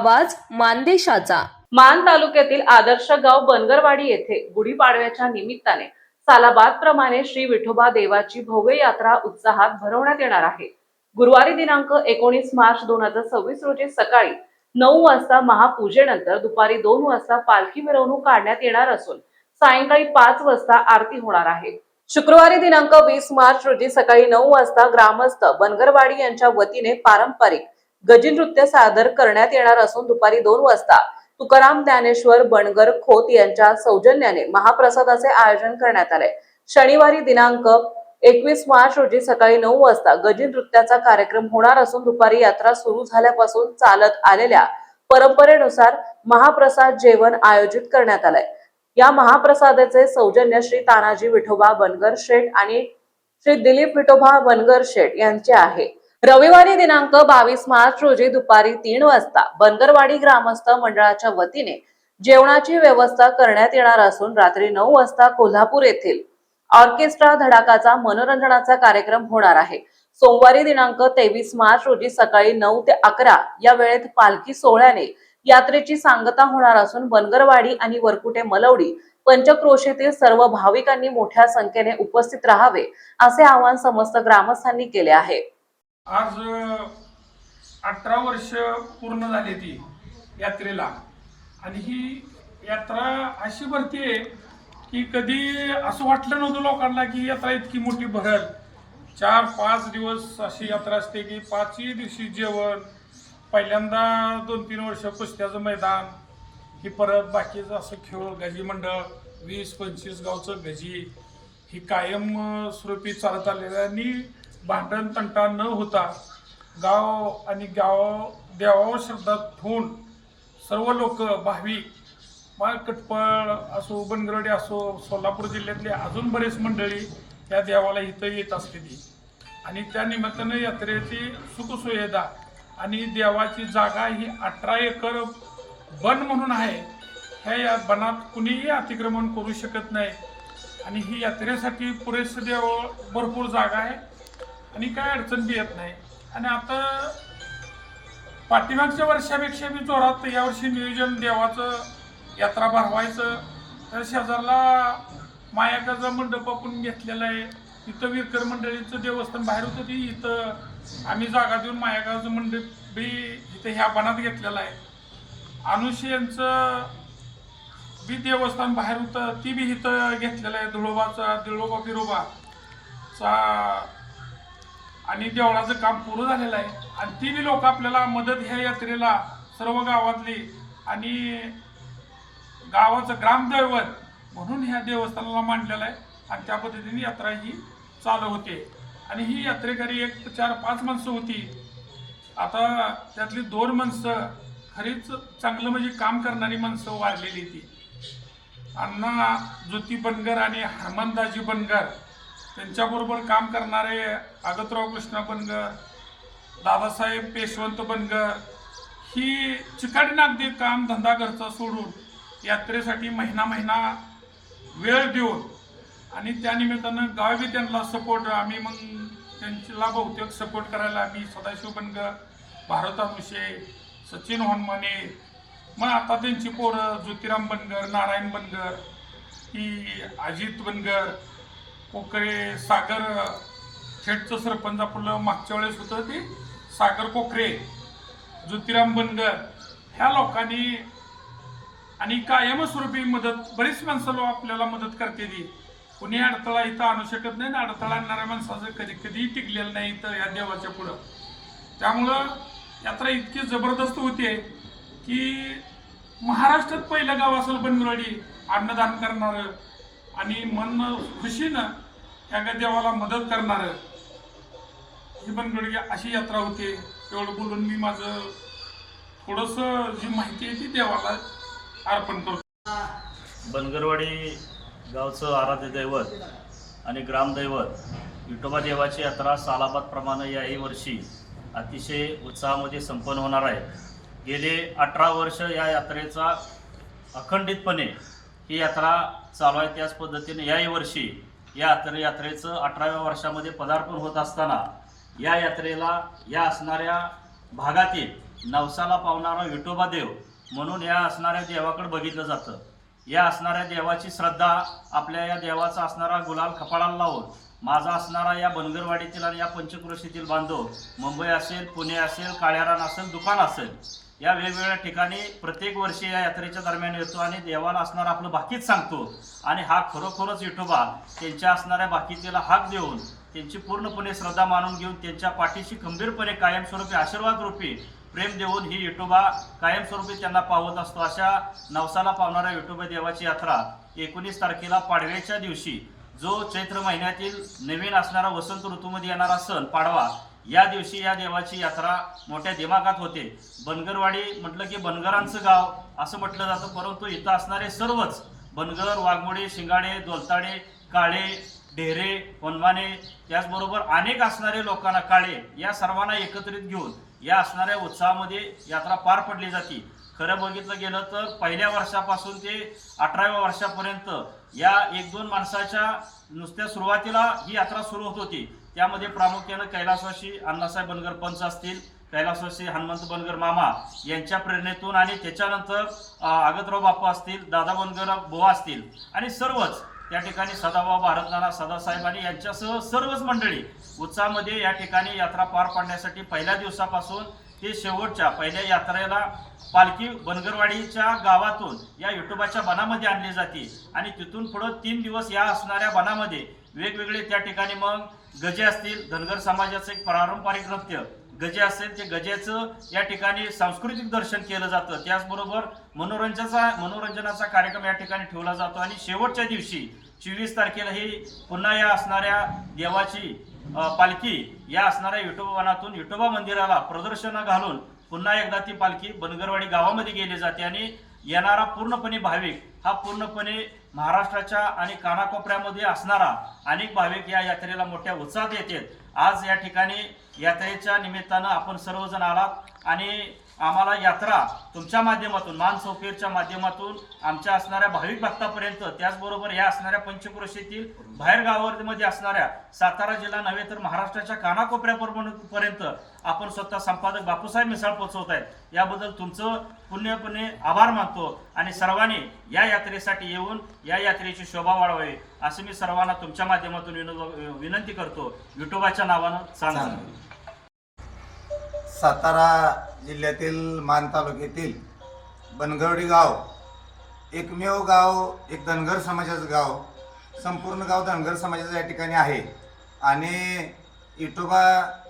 आवाज मानदेशाचा। मान तालुक्यातील आदर्श गाव बनगरवाडी येथे गुढीपाडव्याच्या निमित्ताने सालाबादप्रमाणे श्री विठोबा देवाची भव्य यात्रा उत्साहात भरवण्यात येणार आहे। गुरुवारी दिनांक 19 मार्च 2026 रोजी सकाळी 9 वाजता महापूजेनंतर दुपारी 2 वाजता पालखी मिरवणूक काढण्यात येणार असून सायंकाळी 5 वाजता आरती होणार आहे। शुक्रवारी दिनांक 20 मार्च रोजी सकाळी 9 वाजता ग्रामस्थ बनगरवाडी यांच्या वतीने पारंपरिक गजी नृत्य सादर करण्यात येणार असून दुपारी 2 वाजता तुकाराम ज्ञानेश्वर बनगर खोत यांच्या सौजन्याने महाप्रसादाचे आयोजन करण्यात आले। शनिवारी दिनांक 21 मार्च रोजी सकाळी 9 वाजता गजी नृत्याचा कार्यक्रम होणार असून दुपारी यात्रा सुरू झाल्यापासून चालत आलेल्या परंपरेनुसार महाप्रसाद जेवण आयोजित करण्यात आले। या महाप्रसादाचे सौजन्य श्री तानाजी विठोबा बनगर शेठ आणि श्री दिलीप विठोबा बनगर शेठ यांचे आहे। रविवारी दिनांक 22 मार्च रोजी दुपारी 3 वाजता बनगरवाडी ग्रामस्थ मंडळाच्या वतीने जेवणाची व्यवस्था करण्यात येणार असून रात्री 9 वाजता कोल्हापूर येथील ऑर्केस्ट्रा धडाकाचा मनोरंजनाचा कार्यक्रम होणार आहे। सोमवारी दिनांक 23 मार्च रोजी सकाळी 9 ते 11 या वेळेत पालखी सोहळ्याने यात्रेची सांगता होणार असून बनगरवाडी आणि वरकुटे मलवडी पंचक्रोशीतील सर्व भाविकांनी मोठ्या संख्येने उपस्थित राहावे असे आवाहन समस्त ग्रामस्थांनी केले आहे। आज 18 वर्ष पूर्ण झाली ती यात्रेला आणि ही यात्रा अशी भरतीये की कधी असं वाटलं नव्हतं लोकांना की यात्रा इतकी मोठी भरल। 4-5 दिवस अशी यात्रा असते की 5ही दिवशी जेवण, पहिल्यांदा 2-3 वर्ष कुस्त्याचं मैदान, ही परत बाकीचं असं खेळ गजी मंडळ 20-25 गावचं गजी ही कायम स्वरूपी चालत आलेलं आणि भांडण तंटा न होता गाव आणि गाव देवावर श्रद्धा ठेवून सर्व लोक भाविक कटपळ असो, बनगरवाडी असो, सोलापूर जिल्ह्यातले अजून बरेच मंडळी या देवाला इथं येत असलेली आणि त्या निमित्तानं यात्रेची सुखसुविधा आणि देवाची जागा ही 18 एकर वन म्हणून आहे। ह्या वनात कुणीही अतिक्रमण करू शकत नाही आणि ही यात्रेसाठी पुरेसे देव भरपूर जागा आहे आणि काय अडचण बी येत नाही। आणि आता पाठीमागच्या वर्षापेक्षा बी जोरात यावर्षी नियोजन देवाचं यात्रा भरवायचं तर शेजारला मायाकाचा मंडप आपण घेतलेला आहे। इथं विरकर मंडळीचं देवस्थान बाहेर होतं ती इथं आम्ही जागा देऊन मायाकाचं मंडप बी इथं ह्या वनात घेतलेलं आहे। अनुषी यांचं बी देवस्थान बाहेर होतं ती बी इथं घेतलेलं आहे। धुळोबाचा दिळोबा बिरोबाचा आणि देवळाचं काम पूर्ण झालेलं आहे आणि ती बी लोक आपल्याला मदत ह्या यात्रेला सर्व गावातली आणि गावाचं ग्रामदैवत म्हणून ह्या देवस्थानाला मांडलेलं आहे आणि त्या पद्धतीने यात्रा ही चालू होते। आणि ही यात्रेकरी एक 4-5 माणसं होती, आता त्यातली 2 माणसं खरीच चांगलं म्हणजे काम करणारी माणसं वारलेली ती अण्णा ज्योती बनगर आणि हनुमानदाजी बनगर, त्यांच्याबरोबर काम करणारे आगतराव कृष्णा बनगर, दादासाहेब पेशवंत बनगर ही चिकाटीनं अगदी काम धंदा घरचा सोडून यात्रेसाठी महिना वेळ देऊन आणि त्यानिमित्तानं गाव बी त्यांना सपोर्ट आम्ही मग त्यांच्याला बहुतेक सपोर्ट करायला आम्ही सदाशिव बनगर, भारत अनुषे, सचिन होनमाने, मग आता त्यांची पोरं ज्योतिराम बनगर, नारायण बनगर, ही अजित बनगर, कोकरे, सागर खेडचं सरपंच आपलं मागच्या वेळेस होतं ते सागर कोकरे, ज्योतिराम बनगर ह्या लोकांनी आणि कायमस्वरूपी मदत बरीच माणसं आपल्याला मदत करते ती। कुणी अडथळा इथं आणू शकत नाही ना, अडथळा आणणाऱ्या माणसाचं कधीही टिकलेलं नाही इथं या देवाच्या पुढं। त्यामुळं यात्रा इतकी जबरदस्त होते की महाराष्ट्रात पहिलं गाव असेल बनगरवाडी अन्नदान करणारं आणि मन खुशीनं ह्या देवाला मदत करणारं ही बनगरवाडी अशी यात्रा होते। एवढं बोलून मी माझं थोडंसं जी माहिती आहे ती देवाला अर्पण करतो। बनगरवाडी गावचं आराध्य दैवत आणि ग्रामदैवत विठोबा देवाची यात्रा सालाबादप्रमाणे याही वर्षी अतिशय उत्साहामध्ये संपन्न होणार आहे। गेले 18 वर्ष या यात्रेचा अखंडितपणे ही यात्रा चालू आहे। त्याच पद्धतीने याही वर्षी या यात्रेचं 18व्या वर्षामध्ये पदार्पण होत असताना या यात्रेला या असणाऱ्या भागातील नवसाला पावणारा विठोबा देव म्हणून या असणाऱ्या देवाकडे बघितलं जातं. या असणाऱ्या देवाची श्रद्धा, आपल्या या देवाचा असणारा गुलाल कपाळाला लावून माझा असणारा या बनगरवाडीतील आणि या पंचक्रोशीतील बांधव, मुंबई असेल, पुणे असेल, काळ्यारान असेल, दुकान असेल, या वेगवेगळ्या ठिकाणी प्रत्येक वर्षी या यात्रेच्या दरम्यान येतो आणि देवाला असणारा आपलं बाकीच सांगतो. आणि हा खरोखरच विठोबा त्यांच्या असणाऱ्या बाकीतीला हाक देऊन त्यांची पूर्णपणे श्रद्धा मानून घेऊन त्यांच्या पाठीशी खंबीरपणे कायमस्वरूपी आशीर्वाद रूपी प्रेम देऊन ही विठोबा कायमस्वरूपी त्यांना पावत असतो. अशा नवसाला पावणाऱ्या विठोबा देवाची यात्रा 19 तारखेला पाडव्याच्या दिवशी, जो चैत्र महिन्यातील नवीन असणारा वसंत ऋतूमध्ये येणारा सण पाडवा, या दिवशी या देवाची यात्रा मोठ्या दिमागात होते. बनगरवाडी म्हटलं की बनगरांचं गाव असं म्हटलं जातं, परंतु इथं असणारे सर्वच बनगर, वाघमोडे, शिंगाडे, दोलताडे, काळे, ढेरे, वनमाने, त्याचबरोबर अनेक असणारे लोकांना, काळे, या सर्वांना एकत्रित घेऊन या असणाऱ्या उत्साहामध्ये यात्रा पार पडली जाते. खरं बघितलं गेलं तर पहिल्या वर्षापासून ते 18व्या वर्षापर्यंत या 1-2 माणसाच्या नुसत्या सुरुवातीला ही यात्रा सुरू होत होती. त्यामध्ये प्रामुख्यानं कैलासवासी अण्णासाहेब बनगर पंच असतील, कैलासवासी हनुमंत बनगर मामा यांच्या प्रेरणेतून, आणि त्याच्यानंतर आगतराव बापू असतील, दादा बनगर बुवा असतील, आणि सर्वच त्या ठिकाणी सदाभाऊ भारतनाना सदासाहेब आणि यांच्यासह सर्वच मंडळी उत्साहामध्ये या ठिकाणी यात्रा पार पाडण्यासाठी पहिल्या दिवसापासून ते शेवटच्या पहिल्या यात्रेला पालखी बनगरवाडीच्या गावातून या विठोबाच्या बनामध्ये आणली जाते. आणि तिथून पुढं 3 दिवस या असणाऱ्या बनामध्ये वेगवेगळे त्या ठिकाणी मग गजे असतील, धनगर समाजाचं एक पारंपरिक नृत्य गजे असेल, ते गजेचं या ठिकाणी सांस्कृतिक दर्शन केलं जातं. त्याचबरोबर मनोरंजनाचा कार्यक्रम या ठिकाणी ठेवला जातो. आणि शेवटच्या दिवशी 24 तारखेला ही पुन्हा या असणाऱ्या देवाची पालखी या असणाऱ्या विठोबा वनातून विठोबा मंदिराला प्रदर्शनं घालून पुन्हा एकदा ती पालखी बनगरवाडी गावामध्ये गेली जाते. आणि येणारा पूर्णपणे भाविक हा पूर्णपणे महाराष्ट्राच्या आणि कानाकोपऱ्यामध्ये असणारा अनेक भाविक या यात्रेला मोठ्या उत्साहात येतात. आज या ठिकाणी यात्रेच्या निमित्तानं आपण सर्वजण आलात आणि आम्हाला यात्रा तुमच्या माध्यमातून, मान चौफेरच्या माध्यमातून आमच्या असणाऱ्या भाविक भक्तापर्यंत, त्याचबरोबर या असणाऱ्या पंचक्रोशीतील बाहेर गावामध्ये असणाऱ्या सातारा जिल्हा नव्हे तर महाराष्ट्राच्या कानाकोपऱ्यापर्यंत आपण स्वतः संपादक बापूसाहेब मिसाळ पोहोचवत आहेत. याबद्दल तुमचं पुण्यपणे आभार मानतो. आणि सर्वांनी या यात्रेसाठी येऊन या यात्रेची शोभा वाढवावी असे मी सर्वांना तुमच्या माध्यमातून विनंती करतो. विठोबाच्या नावानं सांगतो. सातारा जिल्ह्यातील मान तालुक्यातील बनगरवाडी गाव एकमेव गाव, एक धनगर समाजाचं गाव, संपूर्ण गाव धनगर समाजाचं या ठिकाणी आहे. आणि विठोबा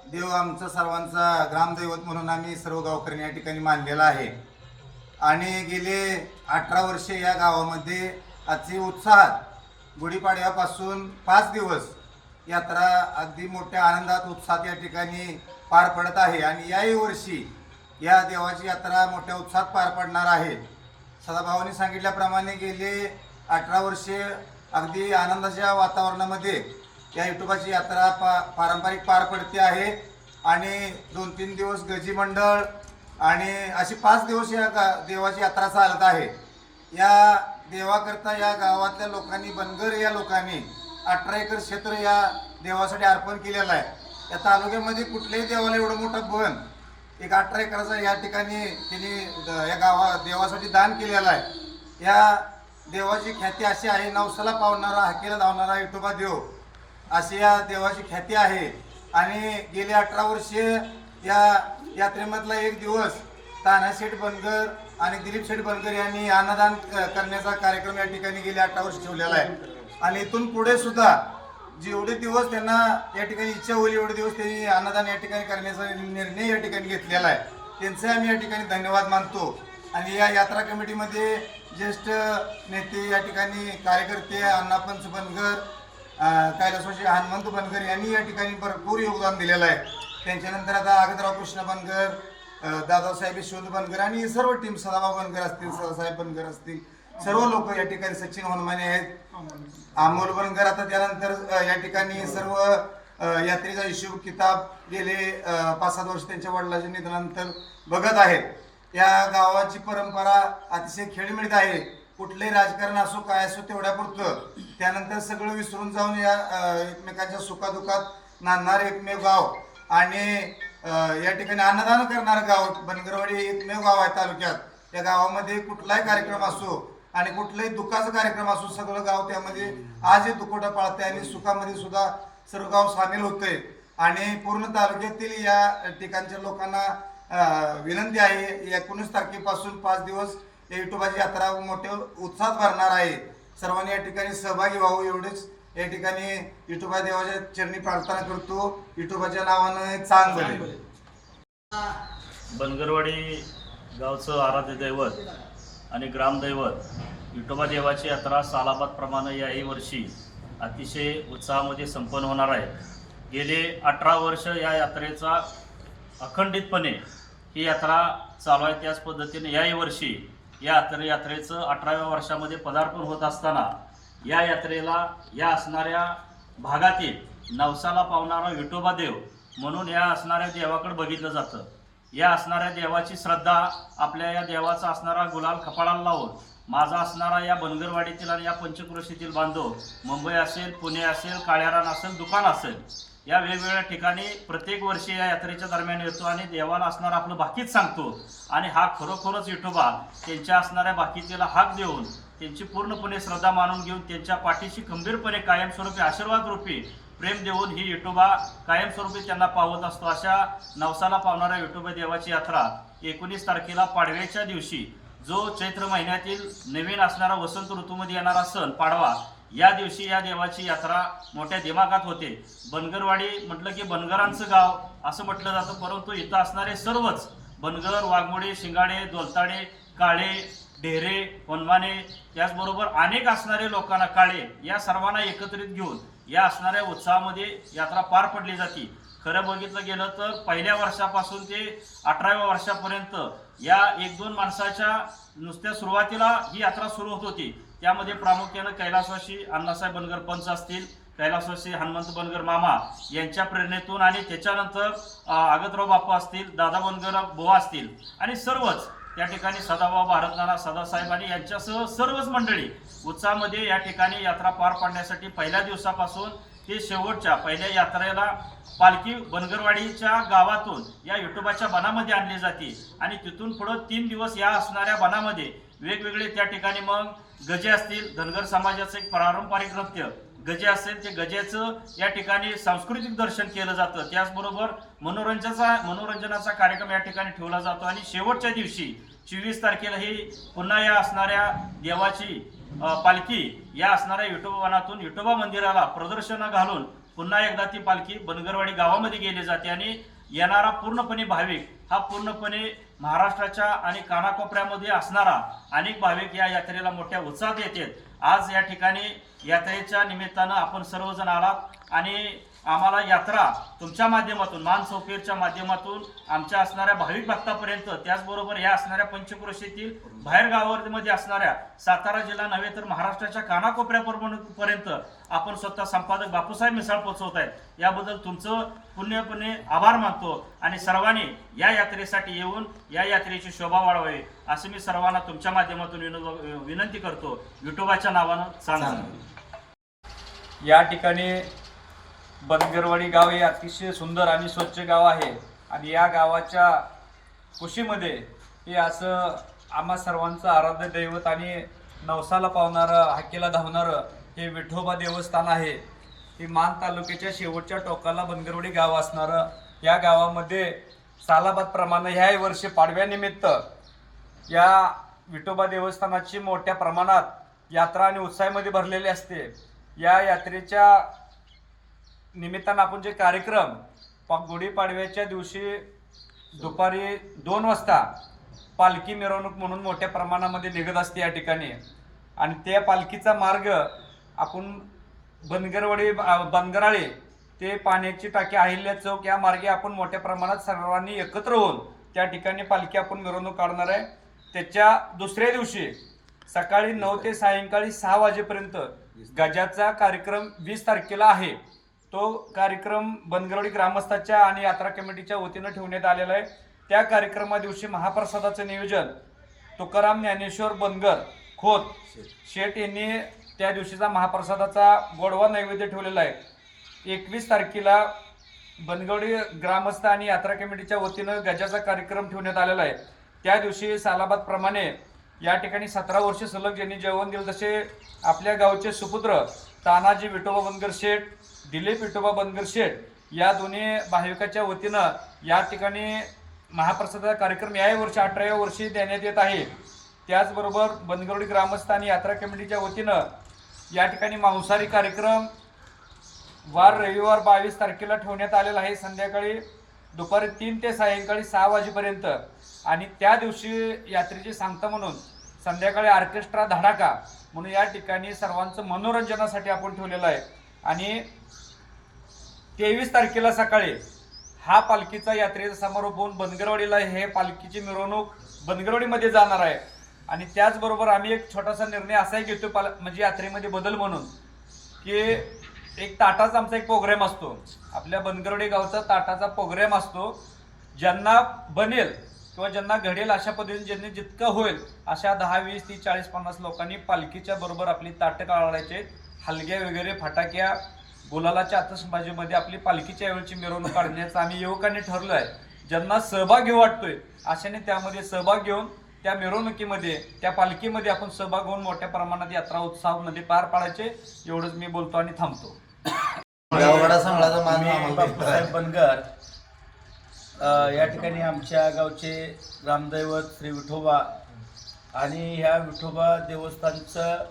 देव आमचा सर्वांचा ग्रामदैवत म्हणून आम्ही सर्व गावकऱ्यांनी या ठिकाणी मानलेला आहे. आणि गेले 18 वर्षे या गावामध्ये अति उत्साहात गुढीपाडव्यापासून 5 दिवस यात्रा अगदी मोठ्या आनंदात उत्साहात या ठिकाणी पार पडत आहे. आणि याही वर्षी या देवाची यात्रा मोठ्या उत्साहात पार पडणार आहे. सदाभावांनी सांगितल्याप्रमाणे गेले 18 वर्षे अगदी आनंदाच्या वातावरणामध्ये या विठोबाची यात्रा पारंपरिक पार पडते आहे. आणि 2-3 दिवस गजी मंडळ आणि अशी 5 दिवस या देवाची यात्रा चालत आहे. या देवाकरता या गावातल्या लोकांनी, बनगर या लोकांनी 18 एकर क्षेत्र या देवासाठी अर्पण केलेलं आहे. या तालुक्यामध्ये कुठल्याही देवाला एवढं मोठं बन एक 18 एकराचा या ठिकाणी त्यांनी या देवासाठी दान केलेलं आहे. या देवाची ख्याती अशी आहे, नवसाला पावणारा, हाकेला धावणारा विठोबा देव अशी या देवाची ख्याती आहे. आणि गेली 18 वर्षे या यात्रेमधला एक दिवस तानाशेठ बनगर आणि दिलीप शेठ बनगर यांनी अन्नदान करण्याचा कार्यक्रम या ठिकाणी गेले 18 वर्ष ठेवलेला आहे. आणि इथून पुढे सुद्धा जेवढे दिवस त्यांना या ठिकाणी इच्छा होईल एवढे दिवस त्यांनी अन्नदान या ठिकाणी करण्याचा निर्णय या ठिकाणी घेतलेला आहे. त्यांचे आम्ही या ठिकाणी धन्यवाद मानतो. आणि या यात्रा कमिटीमध्ये ज्येष्ठ नेते या ठिकाणी कार्यकर्ते अण्णापंच बनगर, कैलासवासी हनुमंत बनगर यांनी या ठिकाणी भरपूर योगदान दिलेलं आहे. त्यांच्यानंतर आता आगतराव कृष्ण बनगर, दादासाहेब यशवंत बनगर आणि सर्व टीम, सदाभाऊ बनगर असतील, सदासाहेब बनगर असतील, सर्व लोक या ठिकाणी, सचिन हनुमाने आहेत, अमोल बनगर, आता त्यानंतर या ठिकाणी सर्व यात्रेचा हिशोब किताब गेले 5-7 वर्ष त्यांच्या वडिलांच्या निधनानंतर बघत आहेत. या गावाची परंपरा अतिशय खेळीमेळीत आहे. कुठलंही राजकारण असो काय असो तेवढ्यापुरतं, त्यानंतर सगळं विसरून जाऊन या एकमेकांच्या सुखादुखात नांदणारे एकमेव गाव. आणि या ठिकाणी अन्नदान करणारं गाव बनगरवाडी हे एकमेव गाव आहे तालुक्यात. त्या गावामध्ये कुठलाही कार्यक्रम असो आणि कुठलाही दुःखाचा कार्यक्रम असो सगळं गाव त्यामध्ये आज हे दुखवटा पाळते आणि सुखामध्ये सुद्धा सर्व गाव सामील होते. आणि पूर्ण तालुक्यातील या ठिकाणच्या लोकांना विनंती आहे, 19 तारखेपासून 5 दिवस या विठोबाची यात्रा मोठ्या उत्साहात भरणार आहे. सर्वांनी या ठिकाणी सहभागी व्हावं एवढेच या ठिकाणी विठोबा देवाच्या चरणी प्रार्थना करतो. विठोबाच्या नावानं चांग बने. बनगरवाडी गावचं आराध्य दैवत आणि ग्रामदैवत विठोबा देवाची यात्रा सालाबादप्रमाणे याही वर्षी अतिशय उत्साहामध्ये संपन्न होणार आहे. गेले 18 वर्ष या यात्रेचा अखंडितपणे ही यात्रा चालू आहे. त्याच पद्धतीने याही वर्षी यात्रेचं 18व्या वर्षामध्ये पदार्पण होत असताना या यात्रेला या असणाऱ्या भागातील नवसाला पावणारा विठोबा देव म्हणून या असणाऱ्या देवाकडे बघितलं जातं. या असणाऱ्या देवाची श्रद्धा, आपल्या या देवाचा असणारा गुलाल कपाळाला लावून माझा असणारा या बनगरवाडीतील आणि या पंचक्रोशीतील बांधव मुंबई असेल, पुणे असेल, काळ्यारान असेल, दुकान असेल, या वेगवेगळ्या ठिकाणी प्रत्येक वर्षी या यात्रेच्या दरम्यान येतो आणि देवाला असणारा आपलं बाकीत सांगतो. आणि हा खरोखरच विठोबा त्यांच्या असणाऱ्या बाकीतीला हाक देऊन त्यांची पूर्णपणे श्रद्धा मानून घेऊन त्यांच्या पाठीशी खंबीरपणे कायमस्वरूपी आशीर्वाद रूपी प्रेम देऊन ही विठोबा कायमस्वरूपी त्यांना पावत असतो. अशा नवसाला पावणाऱ्या विठोबा देवाची यात्रा 19 तारखेला पाडव्याच्या दिवशी, जो चैत्र महिन्यातील नवीन असणारा वसंत ऋतूमध्ये येणारा सण पाडवा, या दिवशी या देवाची यात्रा मोठ्या दिमागात होते. बनगरवाडी म्हटलं की बनगरांचं गाव असं म्हटलं जातं, परंतु इथं असणारे सर्वच बनगर, वाघमोडे, शिंगाडे, दोलताडे, काळे, ढेरे, वनमाने, त्याचबरोबर अनेक असणारे लोकांना, काळे, या सर्वांना एकत्रित घेऊन या असणाऱ्या उत्साहामध्ये यात्रा पार पडली जाते. खरं बघितलं गेलं तर पहिल्या वर्षापासून ते 18व्या वर्षापर्यंत या 1-2 माणसाच्या नुसत्या सुरुवातीला ही यात्रा सुरू होत होती. त्यामध्ये प्रामुख्यानं कैलासवासी अण्णासाहेब बनगर पंच असतील, कैलासवासी हनुमंत बनगर मामा यांच्या प्रेरणेतून, आणि त्याच्यानंतर आगतराव बाप्पा असतील, दादा बनगर बुवा असतील, आणि सर्वच त्या ठिकाणी सदाभाऊ भारतनाना सदासाहेब आणि यांच्यासह सर्वच मंडळी उत्साहामध्ये या ठिकाणी यात्रा पार पाडण्यासाठी पहिल्या दिवसापासून ते शेवटच्या पहिल्या यात्रेला पालखी बनगरवाडीच्या गावातून या विठोबाच्या बनामध्ये आणली जाते. आणि तिथून पुढं 3 दिवस या असणाऱ्या बनामध्ये वेगवेगळे त्या ठिकाणी मग गजे असतील, धनगर समाजाचं एक पारंपरिक नृत्य गजे असेल, ते गजेचं या ठिकाणी सांस्कृतिक दर्शन केलं जातं. त्याचबरोबर मनोरंजनाचा कार्यक्रम या ठिकाणी ठेवला जातो. आणि शेवटच्या दिवशी 24 तारखेला ही पुन्हा या असणाऱ्या देवाची पालखी या असणाऱ्या विठोबा वनातून विठोबा मंदिराला प्रदर्शनं घालून पुन्हा एकदा ती पालखी बनगरवाडी गावामध्ये गेली जाते. आणि येणारा पूर्णपणे भाविक हा पूर्णपणे महाराष्ट्राच्या आणि कानाकोपऱ्यामध्ये असणारा अनेक भाविक या यात्रेला मोठ्या उत्साहात येतात. आज या ठिकाणी यात्रेच्या निमित्तानं आपण सर्वजण आलात आणि आम्हाला यात्रा तुमच्या माध्यमातून, मान चौफेरच्या माध्यमातून आमच्या असणाऱ्या भाविक भक्तापर्यंत, त्याचबरोबर या असणाऱ्या पंचक्रोशीतील बाहेर गावांमध्ये असणाऱ्या सातारा जिल्हा नव्हे तर महाराष्ट्राच्या कानाकोपऱ्यापर्यंत आपण स्वतः संपादक बापूसाहेब मिसाळ पोहोचवत आहेत. याबद्दल तुमचं पुण्यपणे आभार मानतो. आणि सर्वांनी या यात्रेसाठी येऊन या यात्रेची शोभा वाढवावी असं मी सर्वांना तुमच्या माध्यमातून विनंती करतो. विठोबाच्या नावानं सांगा. या ठिकाणी बनगरवाडी गाव हे अतिशय सुंदर आणि स्वच्छ गाव आहे. आणि या गावाच्या कुशीमध्ये हे असं आम्हा सर्वांचं आराध्य दैवत आणि नवसाला पावणारं, हाकेला धावणारं हे विठोबा देवस्थान आहे. हे मान तालुक्याच्या शेवटच्या टोकाला बनगरवाडी गाव असणारं या गावामध्ये सालाबादप्रमाणे ह्याही वर्षी पाडव्यानिमित्त या विठोबा देवस्थानाची मोठ्या प्रमाणात यात्रा आणि उत्साहामध्ये भरलेली असते. या यात्रेच्या निमित्तानं आपण जे कार्यक्रम गुढीपाडव्याच्या दिवशी दुपारी 2 वाजता पालखी मिरवणूक म्हणून मोठ्या प्रमाणामध्ये निघत असते या ठिकाणी. आणि त्या पालखीचा मार्ग आपण बनगराळे ते पाण्याची टाकी अहिल्या चौक या मार्गे आपण मोठ्या प्रमाणात सर्वांनी एकत्र होऊन त्या ठिकाणी पालखी आपण मिरवणूक काढणार आहे. त्याच्या दुसऱ्या दिवशी सकाळी 9 ते सायंकाळी 6 वाजेपर्यंत गजाचा कार्यक्रम 20 तारखेला आहे. तो कार्यक्रम बनगरवाडी ग्रामस्थाच्या आणि यात्रा कमिटीच्या वतीनं ठेवण्यात आलेला आहे. त्या कार्यक्रमा दिवशी महाप्रसादाचं नियोजन तुकाराम ज्ञानेश्वर बनगर खोत शेठ यांनी त्या दिवशीचा महाप्रसादाचा गोडवा नैवेद्य ठेवलेला आहे. 21 तारखेला बनगवडी ग्रामस्थ आणि यात्रा कमिटीच्या वतीनं गजाचा कार्यक्रम ठेवण्यात आलेला आहे. त्या दिवशी सालाबाद प्रमाणे या ठिकाणी 17 वर्ष सलग ज्यांनी जेवण दिलं तसे आपल्या गावचे सुपुत्र तानाजी विठोबा बनगर शेठ, दिलीप विठोबा बनगर शेठ या दोन्ही भाविकाच्या वतीनं या ठिकाणी महाप्रसादाचा कार्यक्रम याही वर्षी 18व्या वर्षी देण्यात येत आहे. त्याचबरोबर बनगवडी ग्रामस्थ आणि यात्रा कमिटीच्या वतीनं या ठिकाणी मांसाहारी कार्यक्रम वार रविवार 22 तारखेला ठेवण्यात आलेला आहे. संध्याकाळी दुपारी 3 ते सायंकाळी 6 वाजेपर्यंत आणि त्या दिवशी यात्रेची सांगता म्हणून संध्याकाळी ऑर्केस्ट्रा धडाका म्हणून या ठिकाणी सर्वांचं मनोरंजनासाठी आपण ठेवलेलं आहे. आणि 23 तारखेला सकाळी हा पालखीचा यात्रेचा समारोप होऊन बनगरवाडीला हे पालखीची मिरवणूक बनगरवाडीमध्ये जाणार आहे. आणि त्याचबरोबर आम्ही एक छोटासा निर्णय असाही घेतो म्हणजे यात्रेमध्ये बदल म्हणून की एक ताटाचा आमचा एक प्रोग्राम असतो. आपल्या बनगरवाडी गावचा ताटाचा प्रोग्राम असतो. ज्यांना बनेल किंवा ज्यांना घडेल अशा पद्धतीने ज्यांनी जितकं होईल अशा 10, 20, 30, 40, 50 लोकांनी पालखीच्या बरोबर आपली ताटं काढायचे. हलग्या वगैरे फटाक्या गुलालाच्या आतषबाजीमध्ये आपली पालखीच्या वेळची मिरवणूक काढण्याचं आम्ही युवकांनी ठरलं आहे. ज्यांना सहभाग घेऊ वाटतोय अशाने त्यामध्ये सहभाग घेऊन त्या मिरवणुकीमध्ये त्या पालखीमध्ये आपण सहभाग होऊन मोठ्या प्रमाणात यात्रा उत्साहामध्ये पार पाडायचे. एवढंच मी बोलतो आणि थांबतो. गाववाडा संघाचा मान मी आम्हाला बापूसाहेब बनगर या ठिकाणी आमच्या गावचे ग्रामदैवत श्री विठोबा आणि ह्या विठोबा देवस्थानचं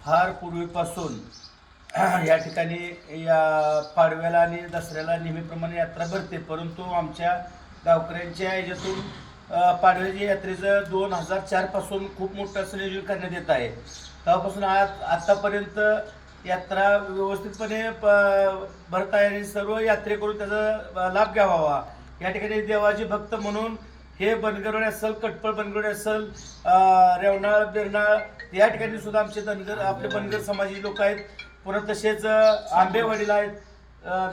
फार पूर्वीपासून या ठिकाणी या पाडव्याला आणि दसऱ्याला नेहमीप्रमाणे यात्रा भरते. परंतु आमच्या गावकऱ्यांच्या ह्याच्यातून पाडव्याच्या यात्रेचं 2004 पासून खूप मोठं असं नियोजन करण्यात येत आहे. तेव्हापासून आत्तापर्यंत यात्रा व्यवस्थितपणे भरता आणि सर्व यात्रेकरून त्याचा लाभ घ्यावा. या ठिकाणी देवाचे भक्त म्हणून हे बनगरवाडी असेल, कटपळ बनगरवाडी असेल, रेवणाळ बिरणाळ या ठिकाणी सुद्धा आमचे आपले बनगर समाजी लोक आहेत. पुन्हा तसेच आंबेवाडीला आहेत,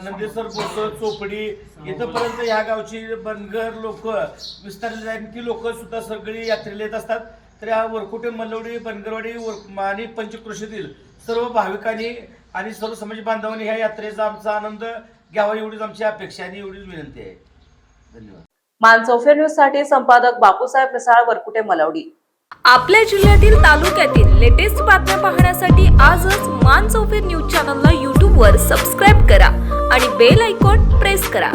नंदेश्वर बोसर चोपडी इथंपर्यंत ह्या गावची बनगर लोक विस्तारले आहेत. की लोक सुद्धा सगळी यात्रेला येत असतात. तर या वरकुटे मल्लवडी बनगरवाडी आणि पंचक्रोशीतील सर्व भाविकांनी आणि सर्व समाज बांधवांनी ह्या यात्रेचा आमचा आनंद घ्यावा एवढीच आमची अपेक्षा आणि एवढीच विनंती आहे. धन्यवाद. मानसोफेर न्यूज साठी संपादक बापूसाहेब प्रसाळ, वरकुटे, मलवडी. आपल्या जिल्ह्यातील तालुक्यातील लेटेस्ट बातम्या पाहण्यासाठी आजच मानसोफेर न्यूज चॅनलला YouTube वर सबस्क्राईब करा आणि बेल आयकॉन प्रेस करा.